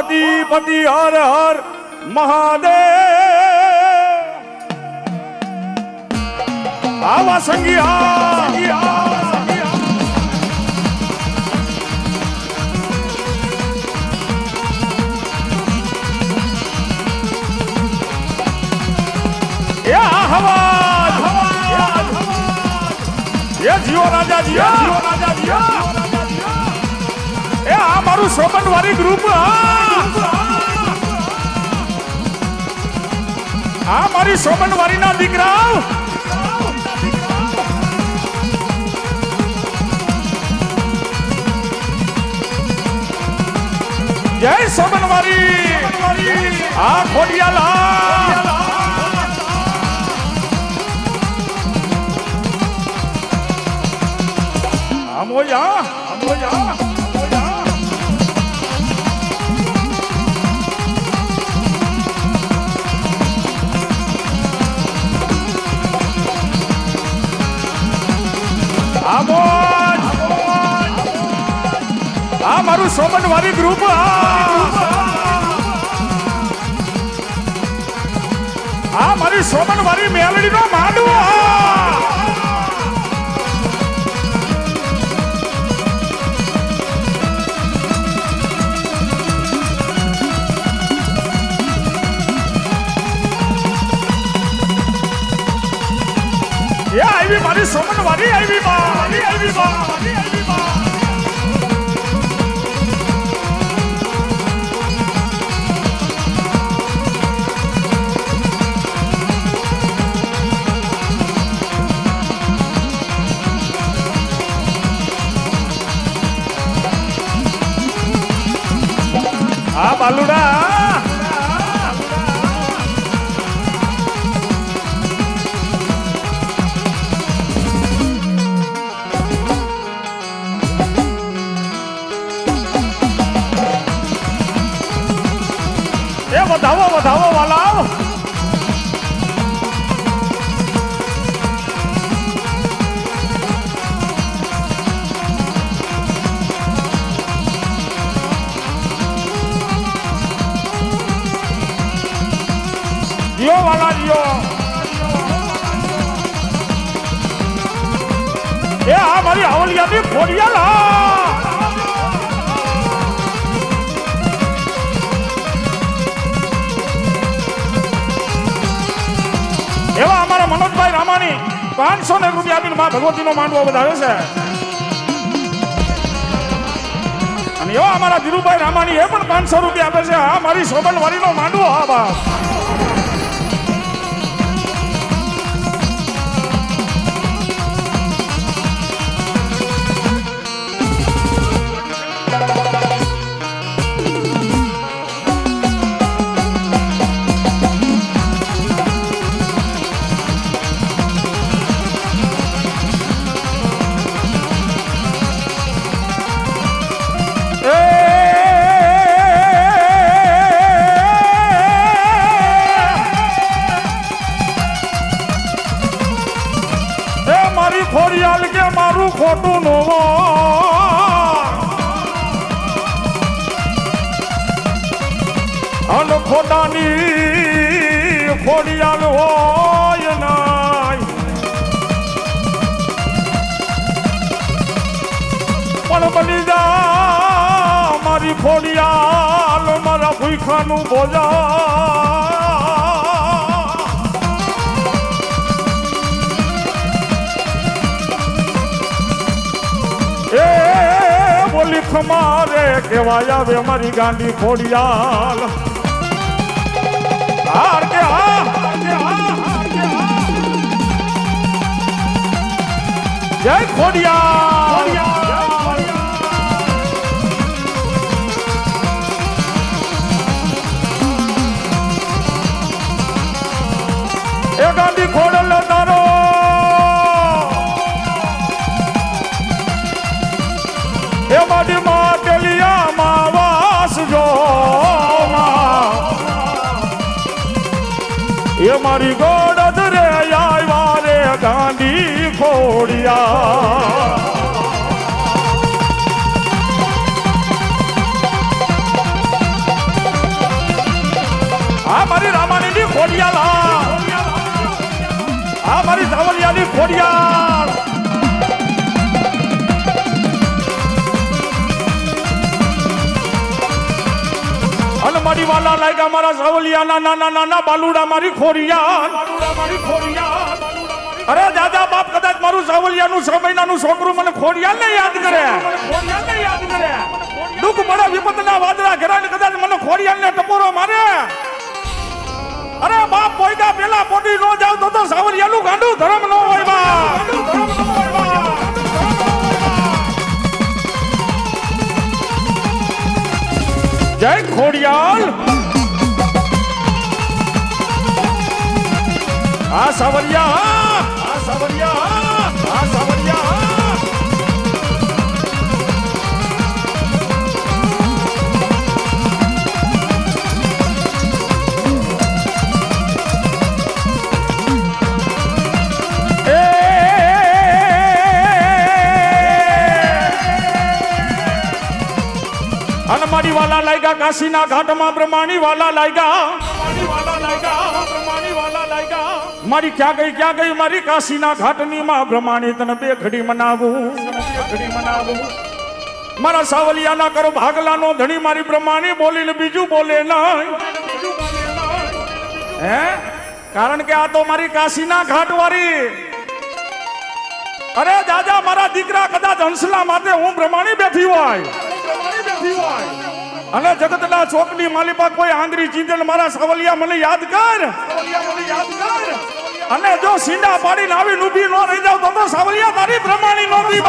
પાર્વતીપતિ હર હર મહાદેવ આવા સંગીયા જીઓ રાજા જીઓ એ આ મારું સોબનવારી ગ્રુપ આ મારી સોબનવારી ના દીકરા જય સોબનવારી આ ખોડિયાલા Amoya. આ મારું સોબનવારી ગ્રુપ આ મારી સોબનવારી મેલડી નો માંડવો આવી મારી સોબનવારી આવી બા આ બાલુડા વધાવો વાલા જીઓ વાલા જીઓ એ આ મારી આવલિયાની ખોડિયાલા એવા અમારા મનોજભાઈ રામાણી 500 રૂપિયા આપીને માં ભગવતીનો માંડવો વધારે છે અને એવા અમારા ધીરુભાઈ રામાણી એ પણ 500 રૂપિયા આપે છે આ મારી સોબનવારીનો માંડવો હા બાપ ખોડિયાલ કે મારું ખોટું નોવો અન ખોટાની ખોડિયાલ હોય નાય પણ બની જા મારી ખોડિયાલ મારા ભૂખાનું ભોજા બોલી ખમારે કેવાય આવે મારી ગાંડી ખોડિયાલ હાર કે જય ખોડિયાલ એ ગાંડી ખોડલ તારો એ મારી માટેલિયામાં વાસજો એ મારી ગોડદ રે આવ્યા રે ગાંડી ખોડિયા આ મારી રામાણીની ખોડિયાલ આ મારી સાવલિયાની ખોડિયાલ અને મારી વાલા લાગ્યા મારા સાવલિયાના નાના નાના બાલુડા મારી ખોડિયાલ અરે દાદા બાપ કદાચ મારું સાવલિયાનું 6 મહિનાનું છોકરું મને ખોડિયાલ ને યાદ કરે દુઃખ પડે વિપતના વાદળા ઘેરાને કદાચ મને ખોડિયાલ ને ટપોરો મારે અરે બાપ પોઈગા પેલા પોટી નો જાવ તો સાવલિયાનું ગાંડું ધર્મ નો હોય બા જય ખોડિયાલ આ સાવલિયા મારી વાલા લાગ્યા કાશીના ઘાટમાં બ્રહ્માણી વાલા લાગ્યા મારી ક્યાં ગઈ મારી કાશીના ઘાટની માં બ્રહ્માણી તને બે ઘડી મનાવું મારા સાવલિયાના કરો ભાગલાનો ધણી મારી બ્રહ્માણી બોલીને બીજું બોલે નહીં હે કારણ કે આ તો મારી કાશીના ઘાટ વાળી અરે દાદા મારા દીકરા કદાચ હંસલા માટે હું બ્રહ્માણી બેઠી હોય અને જગતના ચોકની માલિપા કોઈ આંગરી ચીંદલ મારા સાવલિયા મને યાદ કર અને જો સીંડા પાડીને આવીને ઊભી ન રહી જાવ તો સાવલિયા તારી બ્રહ્માણી નોંધી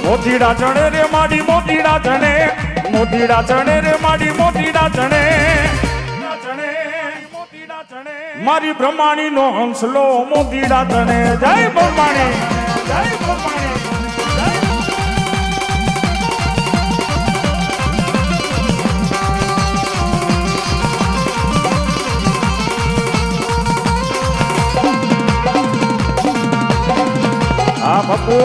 મોતીડા ચણે રે માડી મોતીડા ચણે રે માડી મોતીડા ચણે મારી બ્રહ્માણી નો હંસલો મોતીડા ચણે જય બ્રહ્માણી આ બાપુ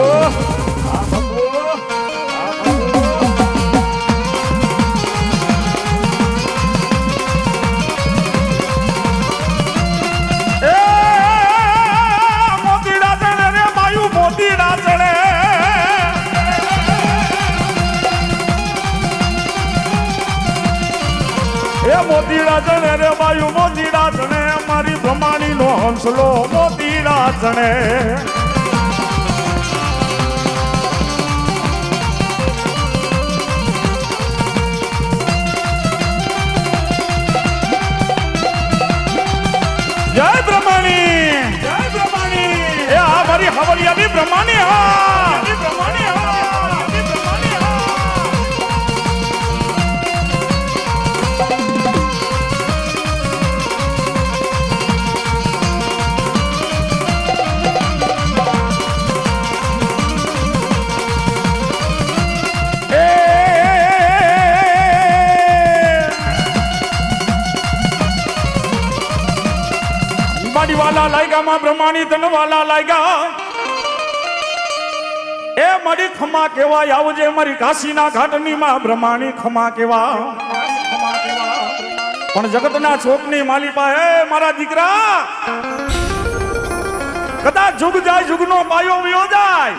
મોતીડા ચણે રે બાયુ મોતીડા ચણે મારી બ્રહ્માણી નો હંસલો મોતીડા ચણે જય બ્રહ્માણી એ આ મારી હવલિયાની બ્રહ્માણી વાલા લાગ્યા માં બ્રહ્માણી તન વાલા લાગ્યા એ મારી ખમા કેવાય આવજે મારી કાશીના ઘાટની માં બ્રહ્માણી ખમા કેવા પણ જગતના છોકની માલિપા એ મારા દીકરા કદાચ જુગ જાય જુગનો પાયો વયો જાય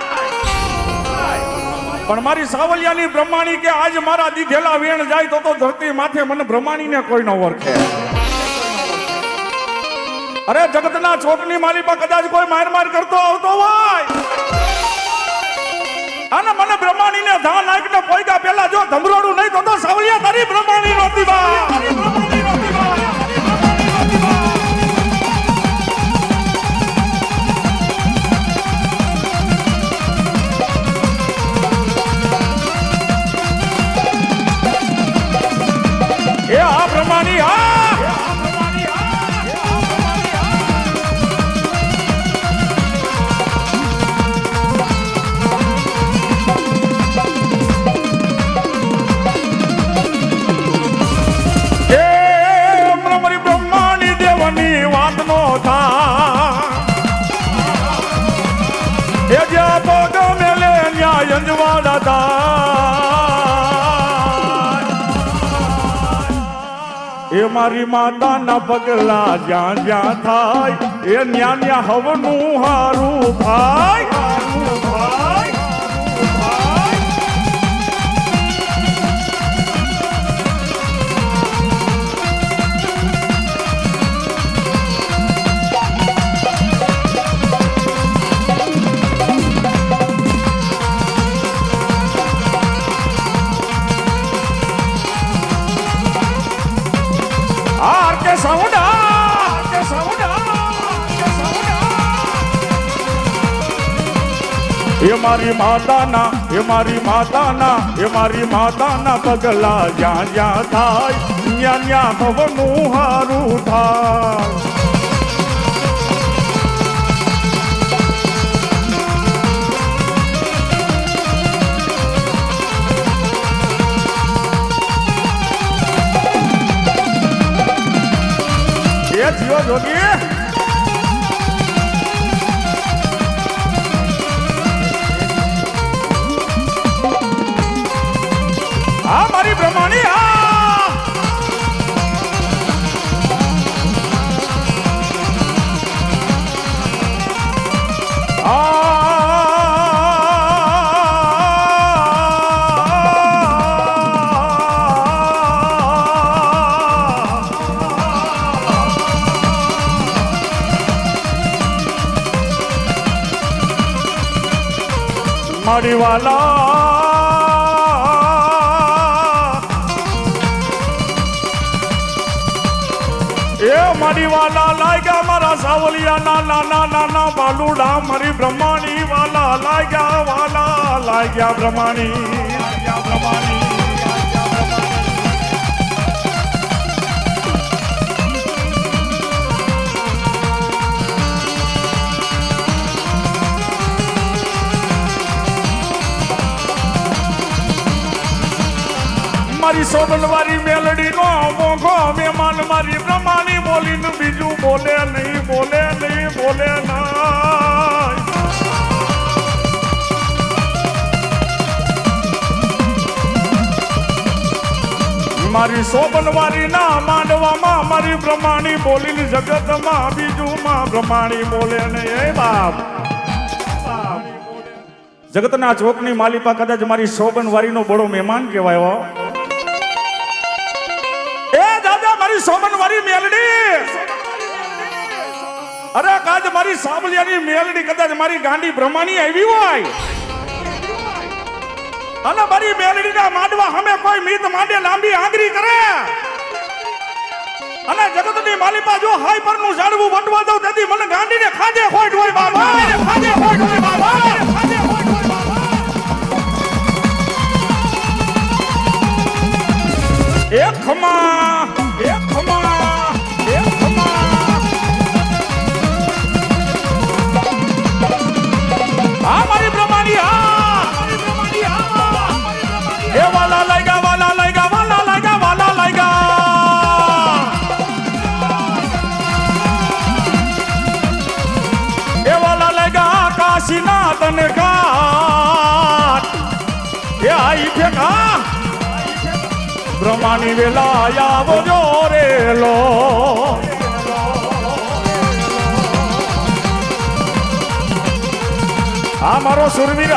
પણ મારી સાવલિયાની બ્રહ્માણી કે આજ મારા દીધેલા વેણ જાય તો ધરતી માથે મને બ્રહ્માણીને કોઈ ન ઓળખે અરે જગતના ચોકની માલિપા કદાચ કોઈ માર કરતો આવતો હોય અને મને બ્રહ્માણીને ધા નાખીને પોઈગા પેલા જો ધમરોડું નહીં તો સાવલિયા તારી બ્રહ્માણી નોતી બા એ મારી માતાના પગલા જ્યાં જ્યાં થાય એ ન્યા ન્યા હવનું હારું થાય. એ મારી માતાના એ મારી માતાના એ મારી માતાના પગલા જ્યાં જ્યાં થાય ન્યા ન્યા ભવનું હારું થાય. એ જીઓ જોગી આ મારી બ્રહ્માણી મારી વાલા એ મારી વાલા લાગ્યા મારા સાવલિયા નાના નાના બાલુડા મારી બ્રહ્માણી વાલા લાગ્યા બ્રહ્માણી મારી સોબનવારી મેલડી નો મોઘો મહેમાન મારી બ્રહ્માણી બોલીને બીજું બોલે નહીં બોલે ના. મારી સોબનવારી ના માંડવામાં મારી બ્રહ્માણી બોલીને જગતમાં બીજું માં બ્રહ્માણી બોલે નહીં. એ બાપ જગતના ચોકની માલિપા કદાચ મારી સોબનવારીનો બડો મહેમાન કહેવાય. સોમનવારી મેલડી અરે કાજ મારી સાબલિયાની મેલડી કદાચ મારી ગાંડી બ્રહ્માણી આવી હોય અને મારી મેલડીના માંડવા સામે કોઈ મીત માંડે લાંબી આંગરી કરે અને જગતની માલિપા જો હાઈ પરનું ઝાડવું વટવા દઉં તેથી મને ગાંડીને ખાજે ખોટ હોય બાબા ખાજે ખોટ હોય બાબા. એક ખમા આ મારી બ્રહ્માણી એ વાલા લાગ્યા એ વાલા લાગ્યા કાશીના તને ઘાટ એ આઈ ફેકા બ્રહ્માણી વેલા આવજો રેલો. આ મારો સુરવીર